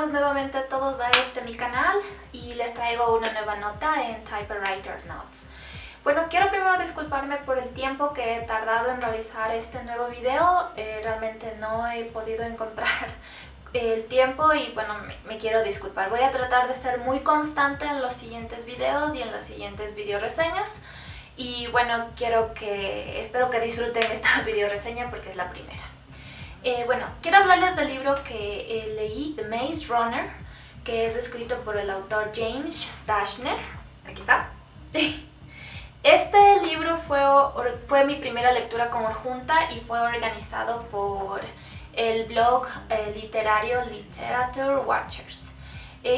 bienvenidos nuevamente a todos a mi canal y les traigo una nueva nota en Typewriter Notes. Bueno, quiero primero disculparme por el tiempo que he tardado en realizar este nuevo video. Realmente no he podido encontrar el tiempo y bueno, me quiero disculpar. Voy a tratar de ser muy constante en los siguientes videos y en las siguientes video reseñas. Y bueno, espero que disfruten esta video reseña porque es la primera. Bueno, quiero hablarles del libro que leí, The Maze Runner, que es escrito por el autor James Dashner. Aquí está. Este libro fue mi primera lectura conjunta y fue organizado por el blog literario Literature Watchers.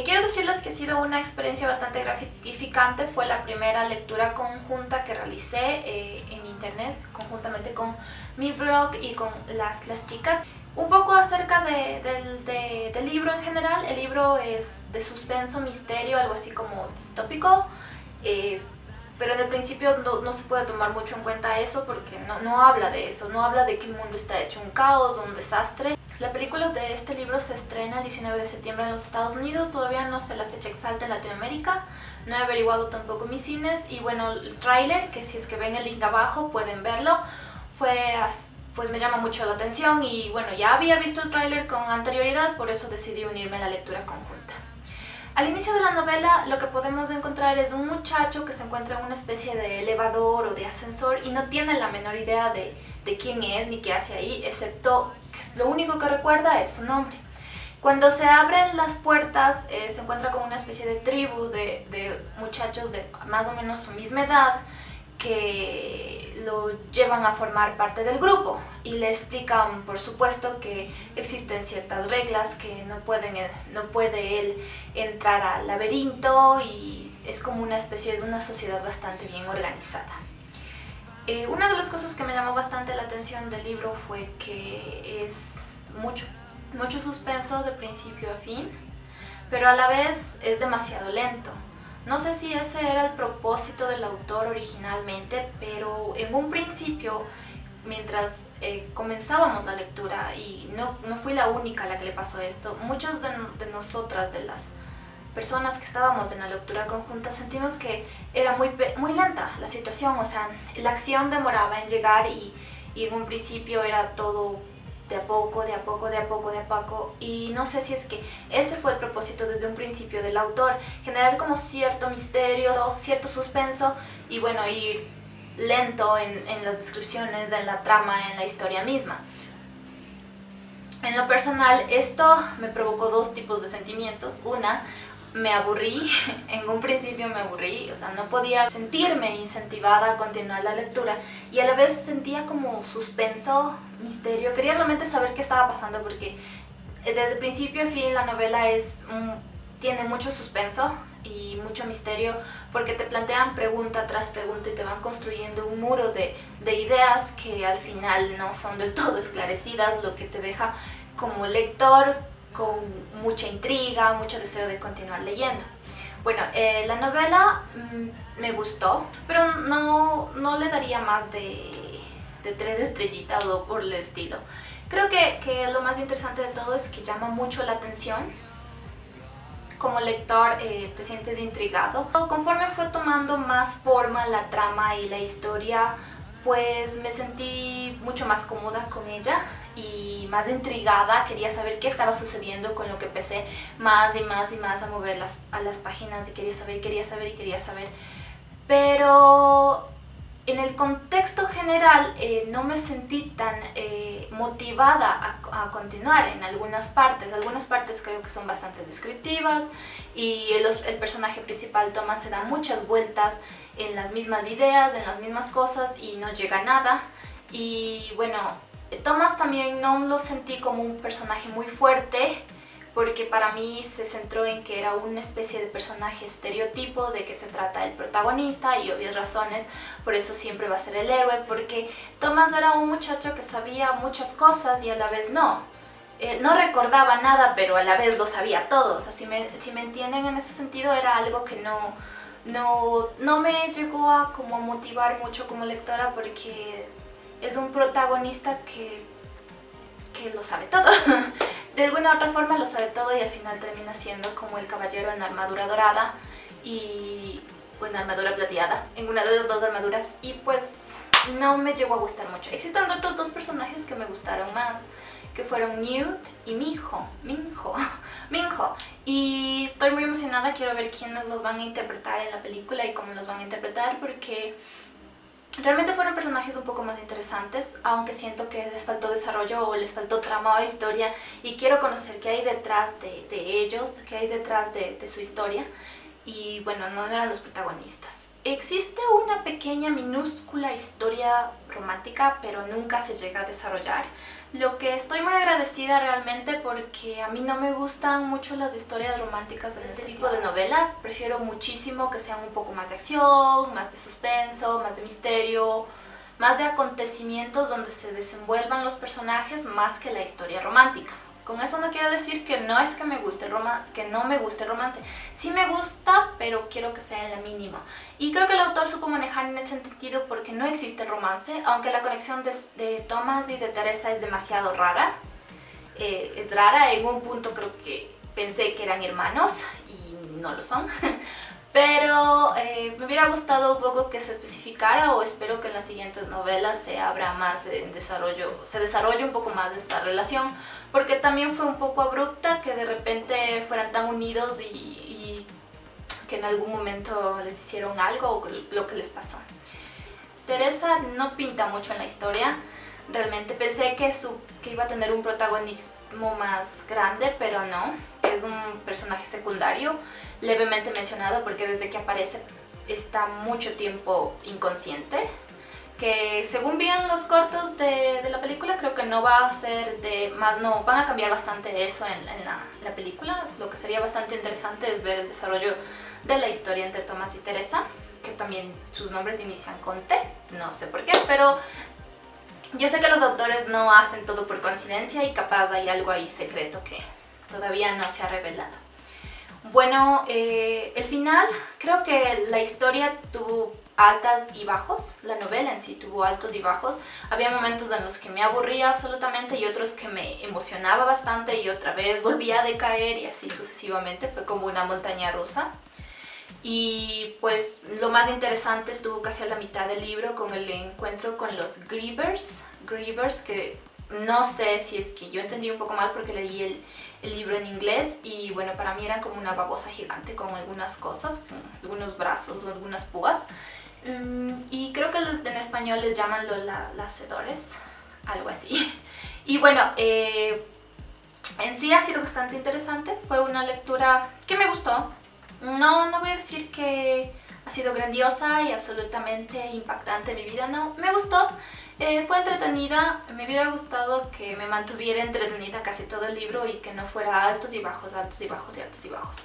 Quiero decirles que ha sido una experiencia bastante gratificante. Fue la primera lectura conjunta que realicé en internet, conjuntamente con mi blog y con las chicas. Un poco acerca del libro en general. El libro es de suspenso, misterio, algo así como distópico. Pero en el principio no se puede tomar mucho en cuenta eso porque no habla de eso, no habla de que el mundo está hecho un caos o un desastre. La película de este libro se estrena el 19 de septiembre en los Estados Unidos, todavía no sé la fecha exacta en Latinoamérica, no he averiguado tampoco mis cines y bueno, el tráiler, que si es que ven el link abajo pueden verlo, pues me llama mucho la atención y bueno, ya había visto el tráiler con anterioridad, por eso decidí unirme a la lectura conjunta. Al inicio de la novela lo que podemos encontrar es un muchacho que se encuentra en una especie de elevador o de ascensor y no tiene la menor idea de quién es ni qué hace ahí, excepto que lo único que recuerda es su nombre. Cuando se abren las puertas se encuentra con una especie de tribu de muchachos de más o menos su misma edad que lo llevan a formar parte del grupo y le explican, por supuesto, que existen ciertas reglas, que no puede él entrar al laberinto y es como una especie, es una sociedad bastante bien organizada. Una de las cosas que me llamó bastante la atención del libro fue que es mucho suspenso de principio a fin, pero a la vez es demasiado lento. No sé si ese era el propósito del autor originalmente, pero en un principio, mientras comenzábamos la lectura, y no fui la única a la que le pasó esto, muchas de nosotras, de las personas que estábamos en la lectura conjunta, sentimos que era muy lenta la situación, o sea, la acción demoraba en llegar y en un principio era todo de a poco, y no sé si es que ese fue el propósito desde un principio del autor, generar como cierto misterio, cierto suspenso y bueno, ir lento en las descripciones, en la trama, en la historia misma. En lo personal, esto me provocó dos tipos de sentimientos. Una, me aburrí, en un principio me aburrí, o sea, no podía sentirme incentivada a continuar la lectura y a la vez sentía como suspenso, misterio, quería realmente saber qué estaba pasando porque desde principio a fin la novela tiene mucho suspenso y mucho misterio porque te plantean pregunta tras pregunta y te van construyendo un muro de ideas que al final no son del todo esclarecidas, lo que te deja como lector con mucha intriga, mucho deseo de continuar leyendo. Bueno, la novela me gustó, pero no le daría más de 3 estrellitas o por el estilo. Creo que lo más interesante de todo es que llama mucho la atención. Como lector te sientes intrigado. Conforme fue tomando más forma la trama y la historia, pues me sentí mucho más cómoda con ella y más intrigada, quería saber qué estaba sucediendo, con lo que empecé más y más a mover a las páginas y quería saber, pero en el contexto general no me sentí tan motivada a continuar en algunas partes creo que son bastante descriptivas y el personaje principal Thomas se da muchas vueltas en las mismas ideas, en las mismas cosas y no llega a nada y bueno, Thomas también no lo sentí como un personaje muy fuerte porque para mí se centró en que era una especie de personaje estereotipo de que se trata el protagonista y obvias razones, por eso siempre va a ser el héroe, porque Thomas era un muchacho que sabía muchas cosas y a la vez no. No recordaba nada, pero a la vez lo sabía todo. O sea, si me entienden en ese sentido, era algo que no me llegó a como motivar mucho como lectora porque es un protagonista que lo sabe todo. de alguna u otra forma lo sabe todo y al final termina siendo como el caballero en armadura dorada o en armadura plateada, en una de las dos armaduras, y pues no me llegó a gustar mucho. Existen otros dos personajes que me gustaron más, que fueron Newt y Minho, y estoy muy emocionada, quiero ver quiénes los van a interpretar en la película y cómo los van a interpretar, porque realmente fueron personajes un poco más interesantes, aunque siento que les faltó desarrollo o les faltó trama o historia, y quiero conocer qué hay detrás de ellos, qué hay detrás de su historia, y bueno, no eran los protagonistas. Existe una pequeña, minúscula historia romántica, pero nunca se llega a desarrollar. Lo que estoy muy agradecida realmente, porque a mí no me gustan mucho las historias románticas en este tipo de novelas. Prefiero muchísimo que sean un poco más de acción, más de suspenso, más de misterio, más de acontecimientos donde se desenvuelvan los personajes más que la historia romántica. Con eso no quiero decir que no es que me guste no me guste el romance. Sí me gusta, pero quiero que sea en la mínima. Y creo que el autor supo manejar en ese sentido, porque no existe romance, aunque la conexión de Thomas y de Teresa es demasiado rara. Es rara, en un punto creo que pensé que eran hermanos y no lo son. Pero me hubiera gustado un poco que se especificara, o espero que en las siguientes novelas se abra más en desarrollo, se desarrolle un poco más de esta relación, porque también fue un poco abrupta que de repente fueran tan unidos y que en algún momento les hicieron algo o lo que les pasó. Teresa no pinta mucho en la historia, realmente pensé que iba a tener un protagonismo más grande, pero no, es un personaje secundario, levemente mencionado, porque desde que aparece está mucho tiempo inconsciente, que según vi en los cortos de la película, creo que no va a ser no van a cambiar bastante eso en la película. Lo que sería bastante interesante es ver el desarrollo de la historia entre Thomas y Teresa, que también sus nombres inician con T, no sé por qué, pero yo sé que los autores no hacen todo por coincidencia y capaz hay algo ahí secreto que todavía no se ha revelado. Bueno, el final, creo que la historia tuvo altas y bajos, la novela en sí tuvo altos y bajos. Había momentos en los que me aburría absolutamente y otros que me emocionaba bastante y otra vez volvía a decaer, y así sucesivamente, fue como una montaña rusa. Y pues lo más interesante estuvo casi a la mitad del libro, con el encuentro con los Grievers, que no sé si es que yo entendí un poco mal porque leí el libro en inglés, y bueno, para mí eran como una babosa gigante con algunas cosas, con algunos brazos, algunas púas, y creo que en español les llaman los lacedores, algo así. Y bueno, en sí ha sido bastante interesante, fue una lectura que me gustó. No voy a decir que ha sido grandiosa y absolutamente impactante en mi vida, no, me gustó. Fue entretenida, me hubiera gustado que me mantuviera entretenida casi todo el libro y que no fuera altos y bajos, altos y bajos y altos y bajos.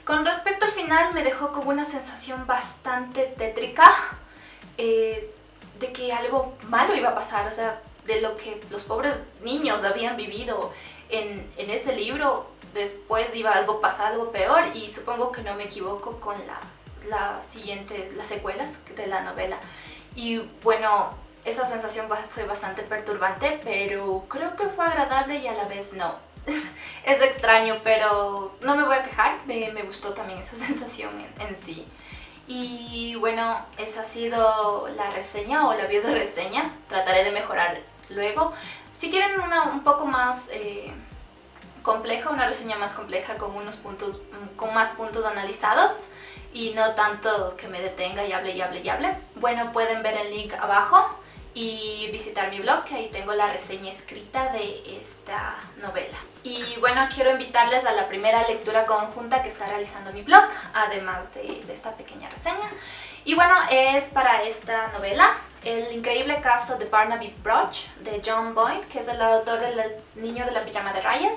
Con respecto al final, me dejó con una sensación bastante tétrica, de que algo malo iba a pasar, o sea, de lo que los pobres niños habían vivido en este libro, después iba a pasar algo peor, y supongo que no me equivoco con las secuelas de la novela. Y bueno, esa sensación fue bastante perturbante, pero creo que fue agradable y a la vez no. Es extraño, pero no me voy a quejar, me gustó también esa sensación en sí. Y bueno, esa ha sido la reseña o la video reseña. Trataré de mejorar luego. Si quieren una un poco más compleja, una reseña más compleja con más puntos analizados y no tanto que me detenga y hable, bueno, pueden ver el link abajo y visitar mi blog, que ahí tengo la reseña escrita de esta novela. Y bueno, quiero invitarles a la primera lectura conjunta que está realizando mi blog, además de esta pequeña reseña. Y bueno, es para esta novela, El increíble caso de Barnaby Broch, de John Boyne, que es el autor del Niño de la pijama de rayas.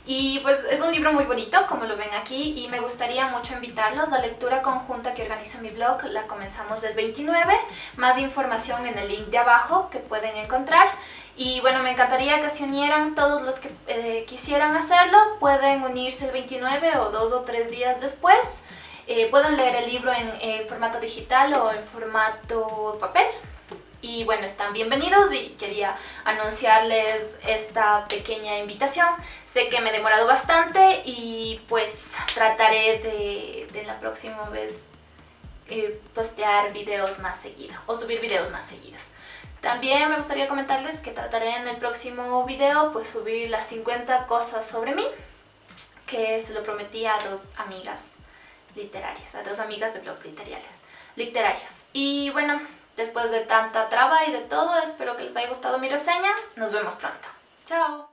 Y pues es un libro muy bonito, como lo ven aquí, y me gustaría mucho invitarlos. La lectura conjunta que organiza mi blog la comenzamos el 29, más información en el link de abajo que pueden encontrar. Y bueno, me encantaría que se unieran todos los que quisieran hacerlo. Pueden unirse el 29 o 2 o 3 días después. Pueden leer el libro en formato digital o en formato papel. y bueno, están bienvenidos y quería anunciarles esta pequeña invitación. Sé que me he demorado bastante y pues trataré de la próxima vez postear videos más seguido o subir videos más seguidos. También me gustaría comentarles que trataré en el próximo video pues subir las 50 cosas sobre mí, que se lo prometí a 2 amigas literarias, a 2 amigas de blogs literarios. Y bueno, después de tanta traba y de todo, espero que les haya gustado mi reseña. Nos vemos pronto. Chao.